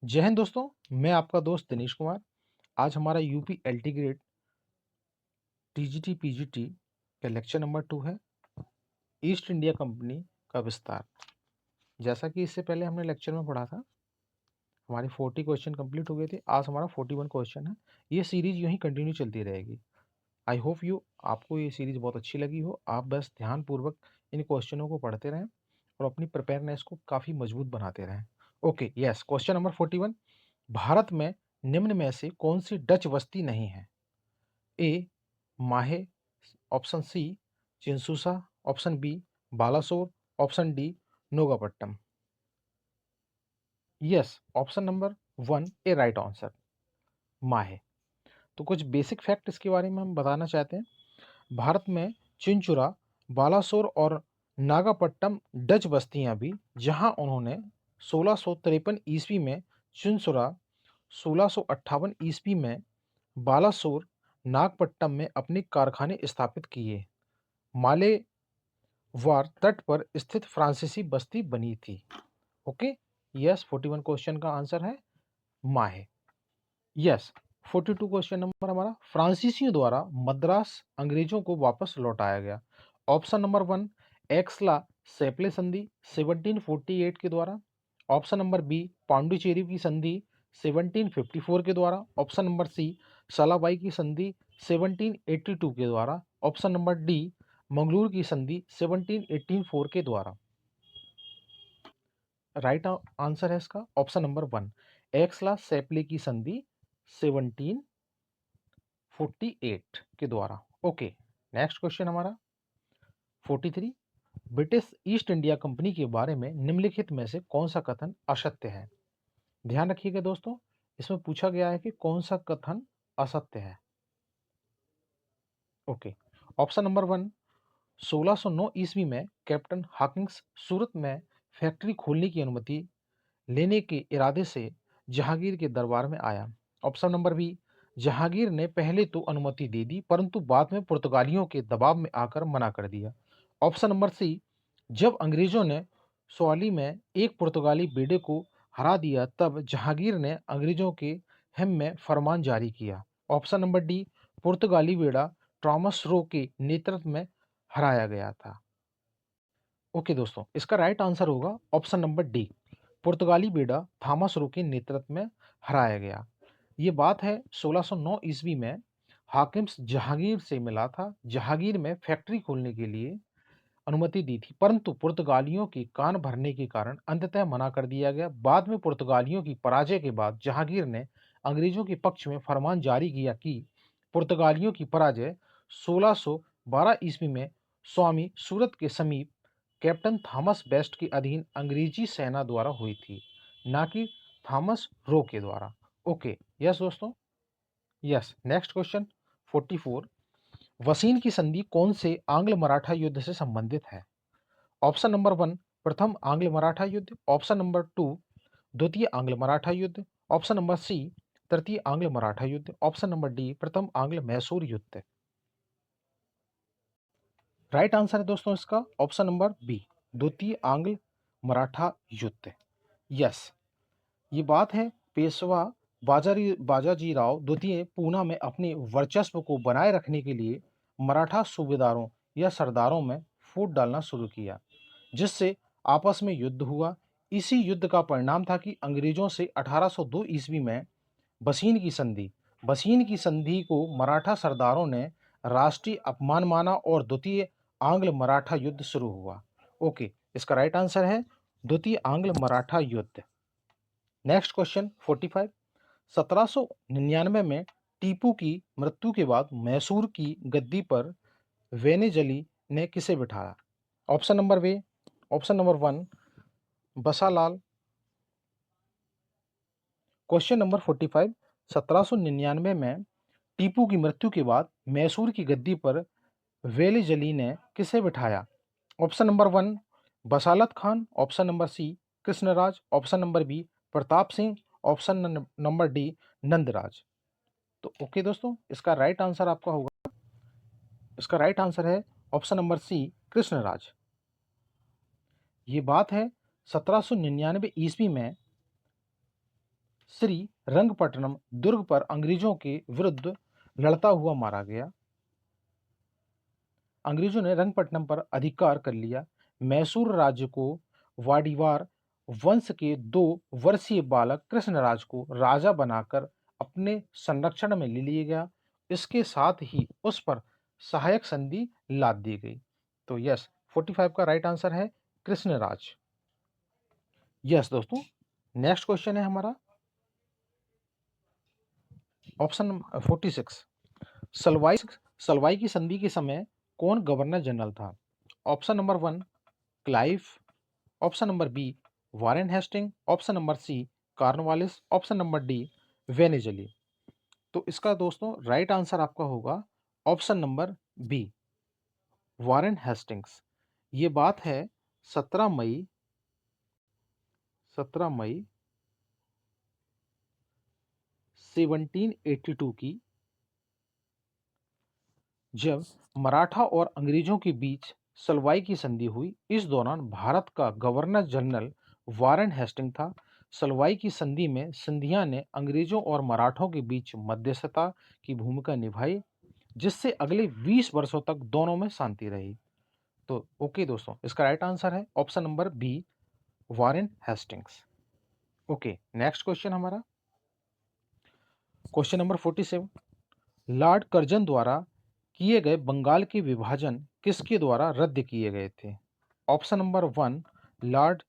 जय हिंद दोस्तों, मैं आपका दोस्त दिनेश कुमार। आज हमारा UP LT grade TGT PGT का लेक्चर नंबर 2 है, ईस्ट इंडिया कंपनी का विस्तार। जैसा कि इससे पहले हमने लेक्चर में पढ़ा था, हमारी 40 क्वेश्चन कंप्लीट हो गए थे। आज हमारा 41 क्वेश्चन है। ये सीरीज यूं ही कंटिन्यू चलती रहेगी। आई होप आपको ये सीरीज बहुत अच्छी लगी हो। आप बस ध्यानपूर्वक इन क्वेश्चनों को पढ़ते रहें और अपनी प्रिपेयरनेस को काफ़ी मजबूत बनाते रहें। Okay, yes, question number 41। Bharat में निम्न में से कौन सी डच बस्ती नहीं है? A Mahe, option C Chinsura, option B Balasore, option D Negapatam. Yes, option number 1 A right answer, Mahe. तो कुछ बेसिक फैक्ट इसके बारे में हम बताना चाहते हैं। भारत में चिंचुरा, बालासोर और नागापट्टम डच बस्तियां भी, जहां उन्होंने 1653 ईस्वी में चिंचुरा, 1658 ईस्वी में बालासोर, नागपट्टम में अपने कारखाने स्थापित किए। मालेवार तट पर स्थित फ्रांसीसी बस्ती बनी थी। ओके, यस, 41 क्वेश्चन का आंसर है माहे। यस, 42 क्वेश्चन नंबर हमारा, फ्रांसीसियों द्वारा मद्रास अंग्रेजों को वापस लौटाया गया। ऑप्शन नंबर 1 एक्सला सेपले संधि 1748 के द्वारा, ऑप्शन नंबर बी पांडुचेरी की संधि 1754 के द्वारा, ऑप्शन नंबर सी सलाबाई की संधि 1782 के द्वारा, ऑप्शन नंबर डी मंगलूर की संधि 1784 के द्वारा। राइट आंसर है इसका ऑप्शन नंबर 1 एक्सला सेपले की संधि 1748 के द्वारा। ओके, नेक्स्ट क्वेश्चन हमारा 43। ब्रिटिश ईस्ट इंडिया कंपनी के बारे में निम्नलिखित में से कौन सा कथन असत्य है? ध्यान रखिएगा दोस्तों, इसमें पूछा गया है कि कौन सा कथन असत्य है। ओके, ऑप्शन नंबर 1 1609 ईस्वी में कैप्टन हॉकिंस सूरत में फैक्ट्री खोलने की अनुमति लेने के इरादे से जहांगीर के दरबार में आया। ऑप्शन नंबर बी जहांगीर ने पहले तो अनुमति दे दी, परंतु बाद में पुर्तगालियों के दबाव में आकर मना कर दिया। ऑप्शन नंबर सी जब अंग्रेजों ने सवाली में एक पुर्तगाली बेड़े को हरा दिया, तब जहांगीर ने अंग्रेजों के हिम में फरमान जारी किया। ऑप्शन नंबर डी पुर्तगाली बेड़ा थॉमस रो के नेतृत्व में हराया गया था। ओके दोस्तों, इसका राइट आंसर होगा ऑप्शन नंबर डी पुर्तगाली बेड़ा थॉमस रो के नेतृत्व में हराया गया। ये बात है 1609 ईस्वी में हाकिम्स जहांगीर से मिला था। जहांगीर में फैक्ट्री खोलने के लिए अनुमति दी थी, परंतु पुर्तगालियों के कान भरने के कारण अंततः मना कर दिया गया। बाद में पुर्तगालियों की पराजय के बाद जहांगीर ने अंग्रेजों के पक्ष में फरमान जारी किया कि पुर्तगालियों की पराजय 1612 ईस्वी में स्वामी सूरत के समीप कैप्टन थॉमस बेस्ट के अधीन अंग्रेजी सेना द्वारा हुई थी, ना कि थॉमस रो के द्वारा। ओके, यस दोस्तों, यस, नेक्स्ट क्वेश्चन 44। वसीन की संधि कौन से आंग्ल मराठा युद्ध से संबंधित है? ऑप्शन नंबर 1 प्रथम आंग्ल मराठा युद्ध, ऑप्शन नंबर 2 द्वितीय आंग्ल मराठा युद्ध, ऑप्शन नंबर सी तृतीय आंग्ल मराठा युद्ध, ऑप्शन नंबर डी प्रथम आंग्ल मैसूर युद्ध। राइट आंसर है दोस्तों इसका ऑप्शन नंबर बी द्वितीय आंग्ल मराठा युद्ध। यस, ये बात है पेशवा बाजाजीराव द्वितीय पूना में अपने वर्चस्व को बनाए रखने के लिए मराठा सूबेदारों या सरदारों में फूट डालना शुरू किया, जिससे आपस में युद्ध हुआ। इसी युद्ध का परिणाम था कि अंग्रेजों से 1802 ईस्वी में बसीन की संधि को मराठा सरदारों ने राष्ट्रीय अपमान माना और द्वितीय आंग्ल मराठा युद्ध शुरू हुआ। ओके, इसका राइट आंसर है द्वितीय आंग्ल मराठा युद्ध। Next question 45। 1799 में टीपू की मृत्यु के बाद मैसूर की गद्दी पर वेनेजली ने किसे बिठाया? ऑप्शन नंबर 1 बसालाल। Question number 45। 1799 में टीपू की मृत्यु के बाद मैसूर की गद्दी पर वेलेजली ने किसे बिठाया? Option number 1 Basalat Khan, option number C Krishnaraj, option number B Pratap Singh, option number D Nandraj. तो ओके दोस्तों, इसका राइट आंसर आपका होगा, इसका राइट आंसर है ऑप्शन नंबर सी कृष्णराज। ये बात है 1799 ईस्वी में श्री रंगपट्टनम दुर्ग पर अंग्रेजों के विरुद्ध लड़ता हुआ मारा गया। अंग्रेजों ने रंगपट्टनम पर अधिकार कर लिया। मैसूर राज्य को वाडिवार वंश के 2 वर्षीय बालक कृष्णराज को राजा बनाकर अपने संरक्षण में ले लिया गया। इसके साथ ही उस पर सहायक संधि लाद दी गई। तो यस, 45 का राइट आंसर है कृष्णराज। यस दोस्तों, नेक्स्ट क्वेश्चन है हमारा ऑप्शन 46। सलवाई सलवाई की संधि के समय कौन गवर्नर जनरल था? Option number 1 Clive, option number B Warren Hastings, option number C Cornwallis, option number D Wellesley. तो इसका दोस्तों राइट आंसर आपका होगा option number B Warren Hastings. ये बात है 17 मई 1782 की, जब मराठा और अंग्रेजों के बीच सलवाई की संधि हुई। इस दौरान भारत का गवर्नर जनरल वारेन हेस्टिंग था। सलवाई की संधि में सिंधिया ने अंग्रेजों और मराठों के बीच मध्यस्थता की भूमिका निभाई, जिससे अगले 20 वर्षों तक दोनों में शांति रही। तो ओके दोस्तों, इसका राइट आंसर है option number B Warren Hastings. Okay, next question हमारा क्वेश्चन नंबर 47। लॉर्ड कर्जन द्वारा किए गए बंगाल के विभाजन किसके द्वारा रद्द किए गए थे? Option number 1 Lord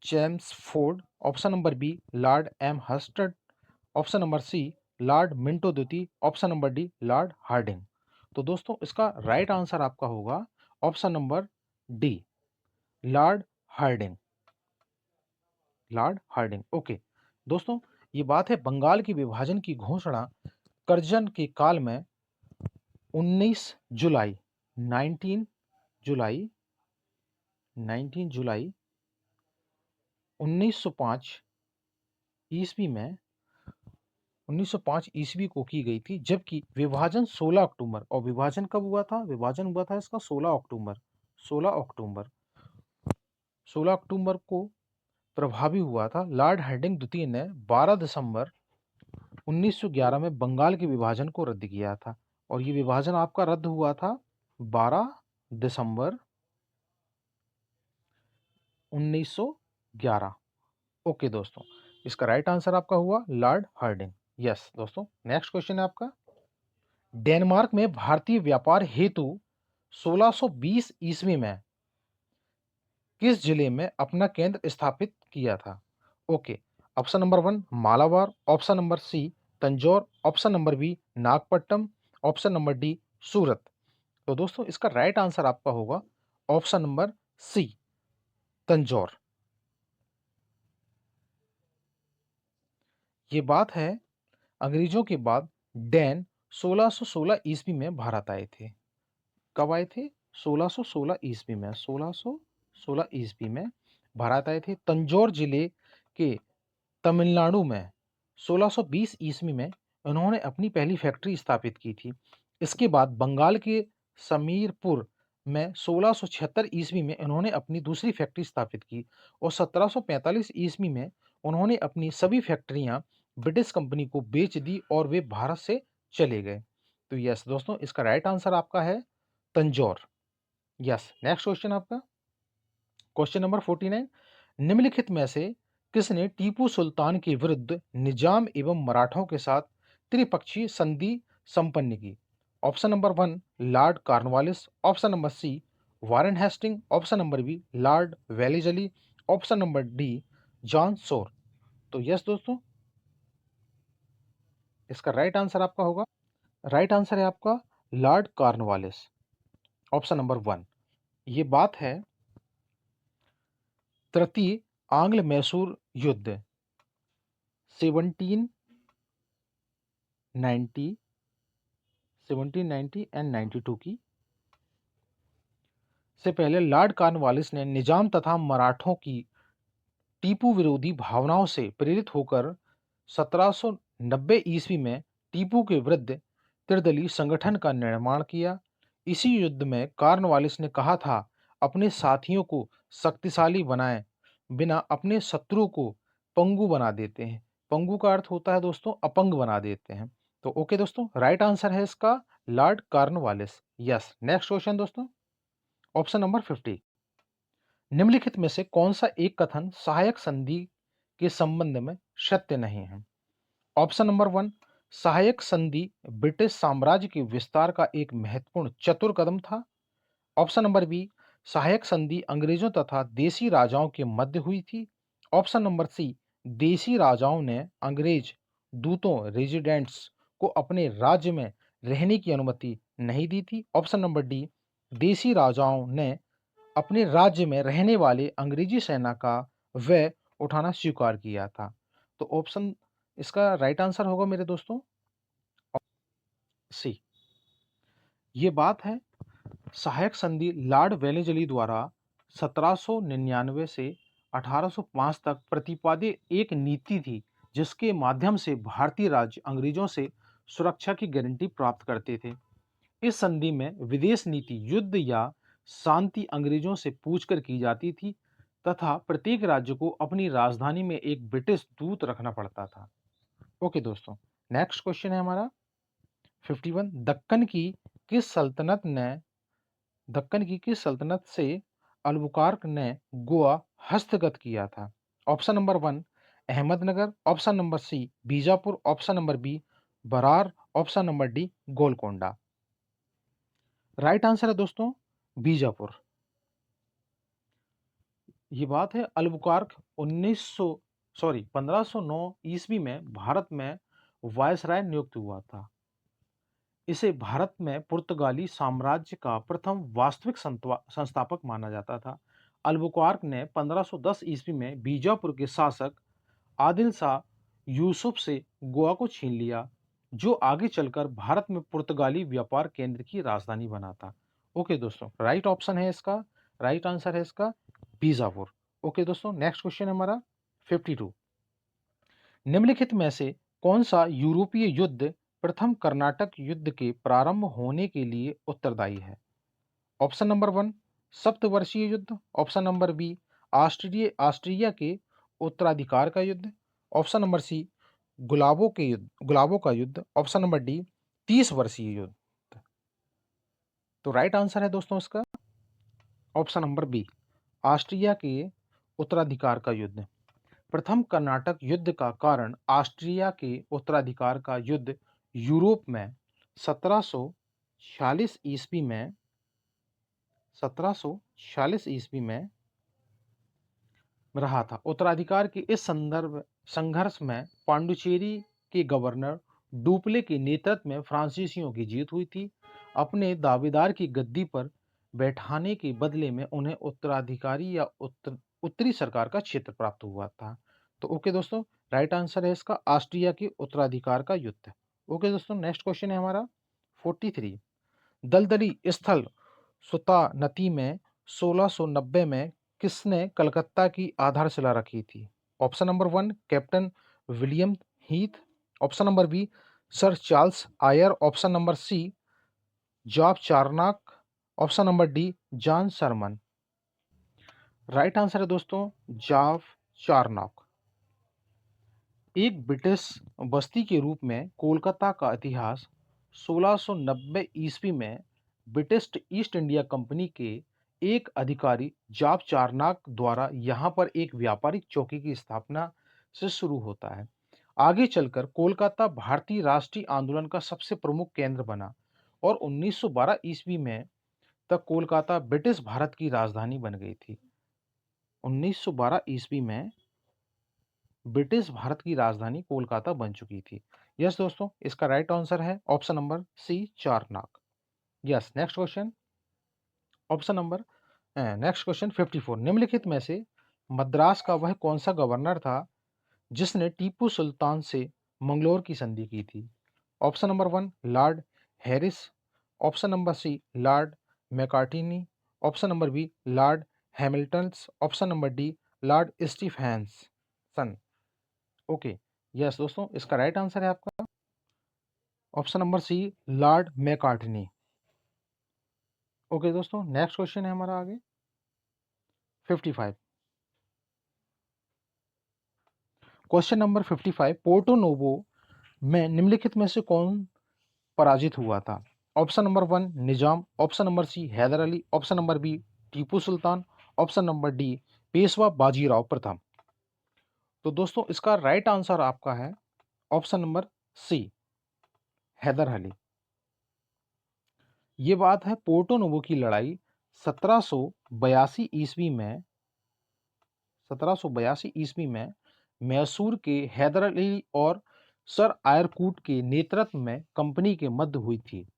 Chelmsford, option number B Lord एम हस्टर्ड, option number C Lord Minto द्वितीय, option number D Lord Hardinge. तो दोस्तों इसका राइट आंसर आपका होगा option number D Lord Hardinge. Lord Hardinge. Okay दोस्तों, ये बात है बंगाल के विभाजन की घोषणा कर्जन के काल में 19 जुलाई 19 जुलाई 1905 ईस्वी में 1905 ईस्वी को की गई थी, जबकि विभाजन 16 अक्टूबर। और विभाजन कब हुआ था? विभाजन हुआ था इसका 16 अक्टूबर 16 अक्टूबर 16 अक्टूबर को प्रभावी हुआ था। लॉर्ड हार्डिंग द्वितीय ने 12 दिसंबर 1911 में बंगाल के विभाजन को रद्द किया था। और ये विभाजन आपका रद्द हुआ था 12 दिसंबर 1911। ओके दोस्तों, इसका राइट आंसर आपका हुआ लॉर्ड हार्डिंग। यस दोस्तों, नेक्स्ट क्वेश्चन है आपका डेनमार्क में भारतीय व्यापार हेतु 1620 ईस्वी में किस जिले में अपना केंद्र स्थापित किया था? Okay, option number 1 Malabar, option number C Tanjore, option number B Nagapattinam, option number D Surat. तो दोस्तों इसका राइट आंसर आपका होगा ऑप्शन नंबर सी तंजौर। ये बात है अंग्रेजों के बाद डैन 1616 ईस्वी में भारत आए थे। कब आए थे? 1616 ईस्वी में 1616 ईस्वी में भारत आए थे। तंजौर जिले के तमिलनाडु में 1620 ईस्वी में उन्होंने अपनी पहली फैक्ट्री स्थापित की थी। इसके बाद बंगाल के समीरपुर में 1676 ईस्वी में उन्होंने अपनी दूसरी फैक्ट्री स्थापित की और 1745 ईस्वी में उन्होंने अपनी सभी फैक्ट्रियां ब्रिटिश कंपनी को बेच दी और वे भारत से चले गए। तो यस दोस्तों, इसका राइट आंसर आपका है तंजौर। यस, नेक्स्ट क्वेश्चन आपका क्वेश्चन नंबर 49। निम्नलिखित में से किसने टीपू सुल्तान के विरुद्ध निजाम एवं मराठों के साथ त्रिपक्षीय संधि संपन्न की? Option number 1 Lord Cornwallis, option number C Warren Hastings, option number B Lord Wellesley, option number D John Shore. तो यस दोस्तों, इसका राइट आंसर आपका होगा राइट आंसर है आपका लॉर्ड कार्नवालिस, ऑप्शन नंबर 1। ये बात है तृतीय आंग्ल मैसूर युद्ध 1790 1790 एंड 92 की। से पहले लॉर्ड कॉर्नवालिस ने निजाम तथा मराठों की टीपू विरोधी भावनाओं से प्रेरित होकर 1790 ईस्वी में टीपू के विरुद्ध त्रिदलीय संगठन का निर्माण किया। इसी युद्ध में कॉर्नवालिस ने कहा था, अपने साथियों को शक्तिशाली बनाए बिना अपने शत्रु को पंगु बना देते हैं। पंगु का अर्थ होता है दोस्तों अपंग बना देते हैं। तो ओके दोस्तों, राइट आंसर है इसका Lord Cornwallis. Yes, next question दोस्तों, ऑप्शन नंबर 50। निम्नलिखित में से कौन सा एक कथन सहायक संधि के संबंध में सत्य नहीं है? ऑप्शन नंबर 1, सहायक संधि ब्रिटिश साम्राज्य के विस्तार का एक महत्वपूर्ण चतुर कदम था। ऑप्शन नंबर बी, सहायक संधि अंग्रेजों तथा देसी राजाओं के मध्य हुई थी। ऑप्शन नंबर सी, देसी राजाओं ने अंग्रेज दूतों रेजिडेंट्स को अपने राज्य में रहने की अनुमति नहीं दी थी। ऑप्शन नंबर डी, देसी राजाओं ने अपने राज्य में रहने वाले अंग्रेजी सेना का व्यय उठाना स्वीकार किया था। तो ऑप्शन इसका राइट आंसर होगा मेरे दोस्तों सी। ये बात है सहायक संधि लॉर्ड वेलेस्ली द्वारा 1799 से 1805 तक प्रतिपादित एक नीति थी जिसके माध्यम से भारतीय राज्य अंग्रेजों से सुरक्षा की गारंटी प्राप्त करते थे। इस संधि में विदेश नीति युद्ध या शांति अंग्रेजों से पूछकर की जाती थी तथा प्रत्येक राज्य को अपनी राजधानी में एक ब्रिटिश दूत रखना पड़ता था। ओके दोस्तों, नेक्स्ट क्वेश्चन है हमारा 51। दक्कन की किस सल्तनत से अल्बुकार्क ने गोवा हस्तगत किया था? Option number 1, Ahmednagar. Option number C, Bijapur. Option number B, Berar. Option number D, Golconda. Right answer है दोस्तों बीजापुर। ये बात है अल्बुकार्क 1509 ईस्वी में भारत में वायसराय नियुक्त हुआ था। इसे भारत में पुर्तगाली साम्राज्य का प्रथम वास्तविक संस्थापक माना जाता था। अल्बुकार्क ने 1510 ईस्वी में बीजापुर के शासक आदिल शाह यूसुफ से गोवा को छीन लिया, जो आगे चलकर भारत में पुर्तगाली व्यापार केंद्र की राजधानी बना था। ओके दोस्तों, राइट ऑप्शन है इसका, राइट आंसर है इसका बीजापुर। ओके दोस्तों, नेक्स्ट क्वेश्चन है हमारा 52। निम्नलिखित में से कौन सा यूरोपीय युद्ध प्रथम कर्नाटक युद्ध के प्रारंभ होने के लिए उत्तरदायी है? ऑप्शन नंबर 1, सप्तवर्षीय युद्ध। ऑप्शन नंबर बी, ऑस्ट्रिया के उत्तराधिकार का युद्ध। ऑप्शन नंबर सी, गुलाबों का युद्ध। ऑप्शन नंबर डी, 30 वर्षीय युद्ध। तो राइट आंसर है दोस्तों इसका ऑप्शन नंबर बी, ऑस्ट्रिया के उत्तराधिकार का युद्ध। प्रथम कर्नाटक युद्ध का कारण ऑस्ट्रिया के उत्तराधिकार का युद्ध यूरोप में 1746 ईस्वी में 1746 ईस्वी में रहा था। उत्तराधिकार के इस संघर्ष में पांडुचेरी के गवर्नर डुप्ले के नेतृत्व में फ्रांसीसियों की जीत हुई थी। अपने दावेदार की गद्दी पर बैठाने के बदले में उन्हें उत्तराधिकारी या उत्तरी सरकार का क्षेत्र प्राप्त हुआ था। तो ओके दोस्तों, राइट आंसर है इसका ऑस्ट्रिया के उत्तराधिकार का युद्ध। ओके दोस्तों, नेक्स्ट क्वेश्चन है हमारा 43। दलदली स्थल सुता नदी में 1690 में किसने कलकत्ता की आधारशिला रखी थी? Option number 1, captain William Heath. Option number B, sir Charles Eyre. Option number C, Job Charnock. Option number D, John Surman. Right answer है दोस्तों जॉब चार्नॉक। एक ब्रिटिश बस्ती के रूप में कोलकाता का इतिहास 1690 ईस्वी में ब्रिटिश ईस्ट इंडिया कंपनी के एक अधिकारी जॉब चार्नॉक द्वारा यहां पर एक व्यापारिक चौकी की स्थापना से शुरू होता है। आगे चलकर कोलकाता भारतीय राष्ट्रीय आंदोलन का सबसे प्रमुख केंद्र बना और 1912 ईस्वी में तक कोलकाता ब्रिटिश भारत की राजधानी बन गई थी। 1912 ईस्वी में ब्रिटिश भारत की राजधानी कोलकाता बन चुकी थी। यस दोस्तों, इसका राइट आंसर है option number C, Charnock. Yes, next question option number next question 54। निम्नलिखित में से मद्रास का वह कौन सा गवर्नर था जिसने टीपू सुल्तान से मंगलोर की संधि की थी? Option number 1, Lord Harris. Option number C, Lord Macartney. Option number B, Lord Hamilton. Option number D, Lord Stephenson. Okay, yes दोस्तों, इसका राइट आंसर है आपका option number C, Lord Macartney. Okay दोस्तों, नेक्स्ट क्वेश्चन है हमारा आगे 55। Question number 55, Porto novo में निम्नलिखित में से कौन पराजित हुआ था? Option number 1 Nizam, option number C Hyder Ali, option number B Tipu Sultan, option number D Peshwa Bajirao प्रथम। तो दोस्तों इसका राइट आंसर आपका है option number C Hyder Ali. ये बात है पोर्टो नोवो की लड़ाई 1782 ईस्वी में 1782 ईस्वी में मैसूर के हैदर अली और सर आयरकूट के नेतृत्व में कंपनी के मध्य हुई थी।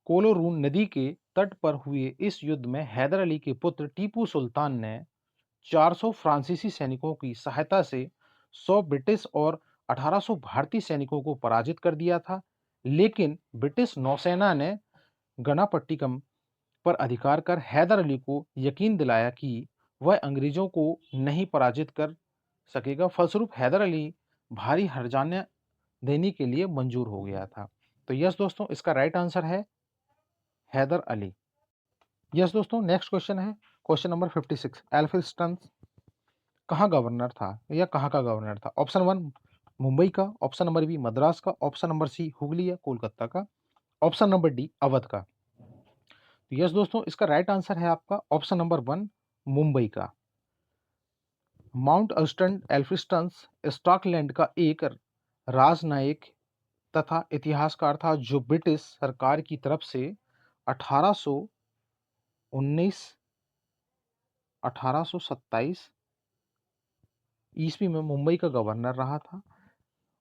कोलोरून नदी के तट पर हुए इस युद्ध में हैदर अली के पुत्र टीपू सुल्तान ने 400 फ्रांसीसी सैनिकों की सहायता से 100 ब्रिटिश और 1800 भारतीय सैनिकों को पराजित कर दिया था। लेकिन ब्रिटिश नौसेना ने गणापट्टिनम पर अधिकार कर हैदर अली को यकीन दिलाया कि वह अंग्रेजों को नहीं पराजित कर सकेगा। फलस्वरूप हैदर अली भारी हर्जाना देने के लिए मंजूर हो गया था। तो यस दोस्तों, इसका राइट आंसर है हैदर अली। यस दोस्तों, नेक्स्ट क्वेश्चन है क्वेश्चन नंबर 56, एल्फिंस्टन कहाँ गवर्नर था या कहाँ का गवर्नर था? ऑप्शन 1 मुंबई का, ऑप्शन नंबर बी मद्रास का, ऑप्शन नंबर सी हुगली या कोलकाता का, ऑप्शन नंबर डी अवध का। तो यस दोस्तों, इसका राइट आंसर है आपका ऑप्शन नंबर 1 मुंबई का। माउंट अस्टन एल्फिंस्टन स्कॉटलैंड का एक राजनयिक तथा इतिहासकार था जो ब्रिटिश सरकार की तरफ से 1819 1827 ईस्वी में मुंबई का गवर्नर रहा था।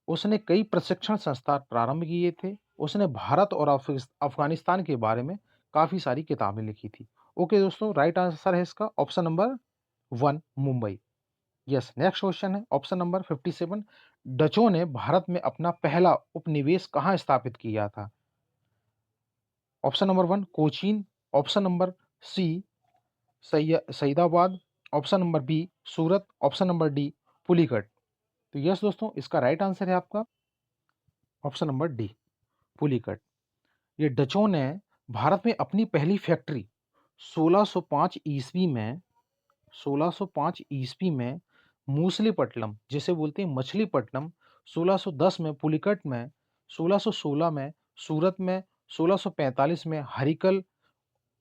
उसने कई प्रशिक्षण संस्थान प्रारंभ किए थे। उसने भारत और अफगानिस्तान के बारे में काफ़ी सारी किताबें लिखी थी। ओके दोस्तों, राइट आंसर है इसका option number 1 Mumbai. Yes, next question है ऑप्शन नंबर 57, डचों ने भारत में अपना पहला उपनिवेश कहाँ स्थापित किया था? Option number 1 Cochin, option number C Saidabad, option number B Surat, option number D Pulicat. तो यस दोस्तों, इसका राइट आंसर है आपका ऑप्शन नंबर डी पुलिकट। ये डचों ने भारत में अपनी पहली फैक्ट्री 1605 ईस्वी में 1605 ईस्वी में मूसलीपट्टनम जिसे बोलते हैं मछलीपट्टनम, 1610 में पुलिकट में, 1616 में सूरत में, 1645 में हरिकल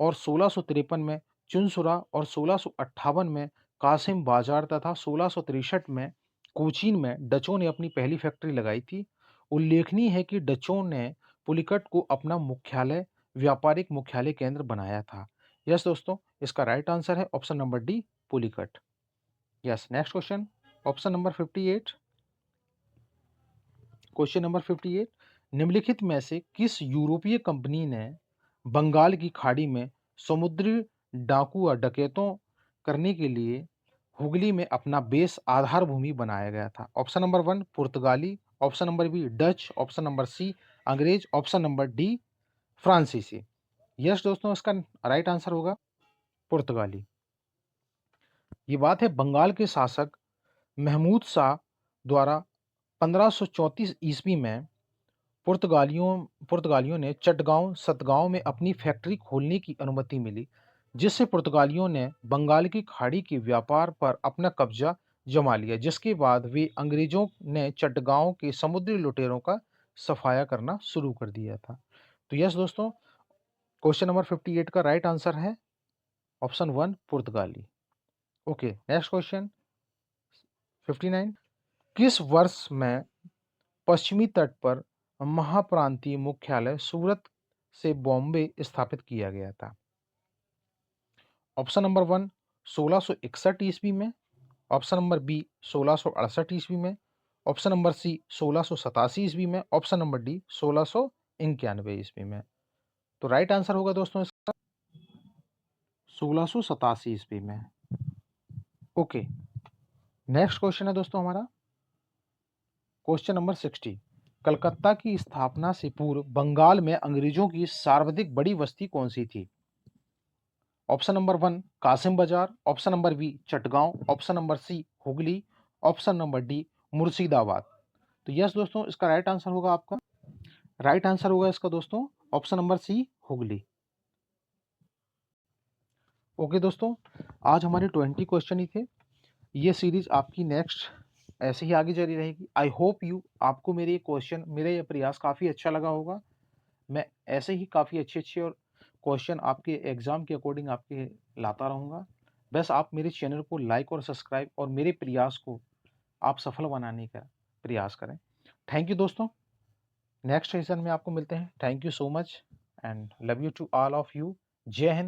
और 1653 में चुनसुरा और 1658 में कासिम बाजार तथा 1663 में कोचीन में डचों ने अपनी पहली फैक्ट्री लगाई थी। उल्लेखनीय है कि डचों ने पुलिकट को अपना व्यापारिक मुख्यालय केंद्र बनाया था। यस दोस्तों, इसका राइट आंसर है option number D Pulicat. Yes, next question option number 58, question number 58, निम्नलिखित में से किस यूरोपीय कंपनी ने बंगाल की खाड़ी में समुद्री डाकू और डकैतों करने के लिए हुगली में अपना बेस आधार भूमि बनाया गया था? ऑप्शन नंबर 1 पुर्तगाली, option number B Dutch, option number C अंग्रेज, ऑप्शन नंबर डी फ्रांसीसी। यस दोस्तों, इसका राइट आंसर होगा पुर्तगाली। ये बात है बंगाल के शासक महमूद शाह द्वारा 1534 ईस्वी में पुर्तगालियों ने चटगांव सतगांव में अपनी फैक्ट्री खोलने की अनुमति मिली, जिससे पुर्तगालियों ने बंगाल की खाड़ी के व्यापार पर अपना कब्जा जमा लिया। जिसके बाद वे अंग्रेजों ने चटगांव के समुद्री लुटेरों का सफाया करना शुरू कर दिया था। तो यस दोस्तों, क्वेश्चन नंबर 58 का राइट आंसर है ऑप्शन 1 पुर्तगाली। ओके, नेक्स्ट क्वेश्चन 59, किस वर्ष में पश्चिमी तट पर महाप्रांतीय मुख्यालय सूरत से बॉम्बे स्थापित किया गया था? ऑप्शन नंबर 1 1661 ईस्वी में, ऑप्शन नंबर बी 1668 ईस्वी में, ऑप्शन नंबर सी 1687 ईस्वी में, ऑप्शन नंबर डी 1691 ईस्वी में। तो राइट आंसर होगा दोस्तों इसका 1687 ईस्वी में। ओके, नेक्स्ट क्वेश्चन है दोस्तों हमारा क्वेश्चन नंबर 60, कलकत्ता की स्थापना से पूर्व बंगाल में अंग्रेजों की सर्वाधिक बड़ी बस्ती कौन सी थी? Option number 1 Kasimbazar, option number B Chatgaon, option number C Hooghly, option number D Murshidabad. तो यस दोस्तों, इसका राइट आंसर होगा आपका राइट आंसर होगा इसका दोस्तों option number C Hooghly. Okay दोस्तों, आज हमारे 20 क्वेश्चन ही थे। ये सीरीज आपकी नेक्स्ट ऐसे ही आगे जारी रहेगी। आई होप आपको मेरे ये क्वेश्चन, मेरा ये प्रयास काफ़ी अच्छा लगा होगा। मैं ऐसे ही काफ़ी अच्छे-अच्छे और क्वेश्चन आपके एग्ज़ाम के अकॉर्डिंग आपके लाता रहूँगा। बस आप मेरे चैनल को लाइक और सब्सक्राइब और मेरे प्रयास को आप सफल बनाने का प्रयास करें। थैंक यू दोस्तों। नेक्स्ट सेशन में आपको मिलते हैं। Thank you so much and love you too all of you. जय हिंद।